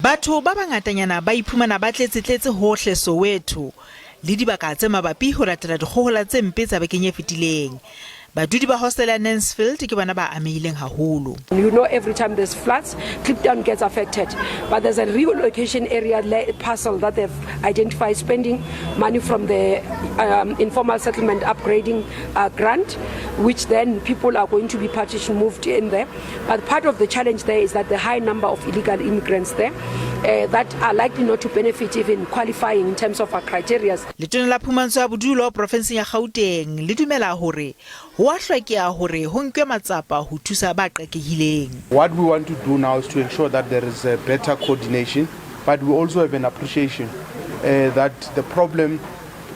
Batho ba bangatanyana ba iphumana ba tletse hohle Soweto le dibaka tse mabapi ho latela dikgohola tse mpe tsa bekeng e fetileng. Badudi ba hostel ya Nensfield ke bona ba amehileng haholo. You know, every time there's floods, Cliptown gets affected. But there's a relocation area parcel that they've identified, spending money from the informal settlement upgrading grant, which then people are going to be partition moved in there. But part of the challenge there is that the high number of illegal immigrants there that are likely not to benefit even qualifying in terms of our criteria. Letona la phumantsho ya bodulo province ya Gauteng le dumela hore ho a hlokeha hore ho nkwe matsapa ho thusa ba qekehileng. What we want to do now is to ensure that there is a better coordination, but we also have an appreciation that the problem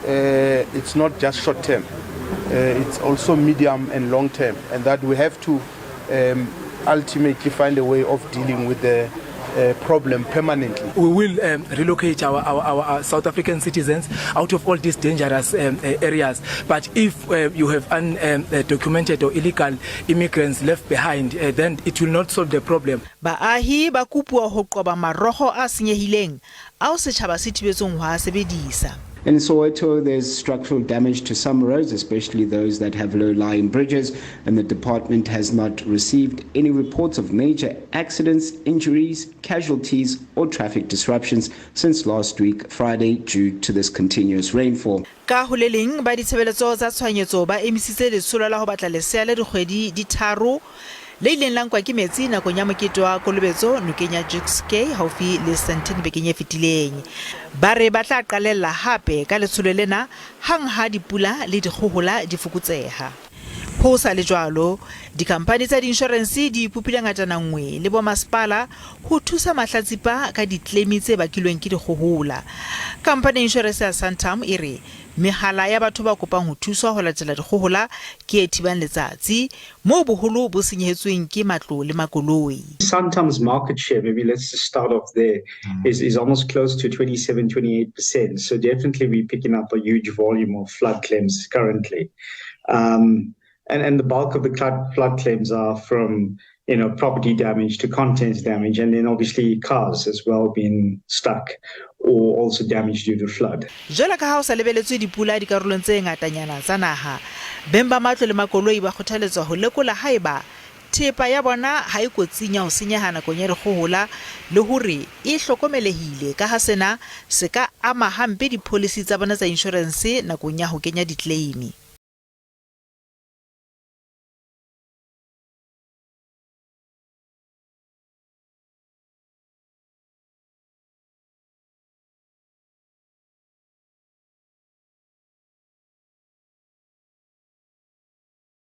it's not just short term, it's also medium and long term, and that we have to ultimately find a way of dealing with the problem permanently. We will relocate our South African citizens out of all these dangerous areas. But if you have undocumented or illegal immigrants left behind, then it will not solve the problem. Baahi ba kopuwa ho qoba maroho a senyehileng ao setjhaba se thibetsong ho a sebedisa. In Soweto, there's structural damage to some roads, especially those that have low-lying bridges, and the department has not received any reports of major accidents, injuries, casualties, or traffic disruptions since last week, Friday, due to this continuous rainfall. Ka ho le leng ba ditshebeletso tsa tshwanyetso ba emisitse letsholo la ho batla lesea le dikgwedi di 3 le ileng la nkwa ke metsi nakong ya mokete wa kolobetso nokeng ya Jukskei haufi le Senten bekeng e fetileng. Ba re ba tla qalella hape ka letsholo lena hang ha dipula le dikgohola di fokotseha. Ho sa le jwalo, dikhampani tsa di-insurance di ipopile ngatana nngwe le bo masepala ho thusa mahlatsipa ka di-claim tse bakilweng ke dikgohola. Company insurance ya Santam e re mehala ya batho ba kopang ho thuswa ho latela dikgohola ke e thibang letsatsi moo boholo bo senyehetsweng ke matlo le makoloi. Santam's market share, maybe let's just start off there, is almost close to 27-28%. So definitely we're picking up a huge volume of flood claims currently. And the bulk of the flood claims are from, you know, property damage to contents damage, and then obviously cars as well being stuck or also damaged due to flood. Jwalo ka ha o sa lebelletswe dipula dikarolong tse ngatanyana tsa naha, beng ba matlo le makoloi ba kgothaletswa ho lekola haeba thepa ya bona ha e kotsing ya ho senyeha nakong ya dikgohola le hore e hlokomelehile ka ha sena se ka ama hampe di-policy tsa bona tsa insurance nakong ya ho kenya di-claim.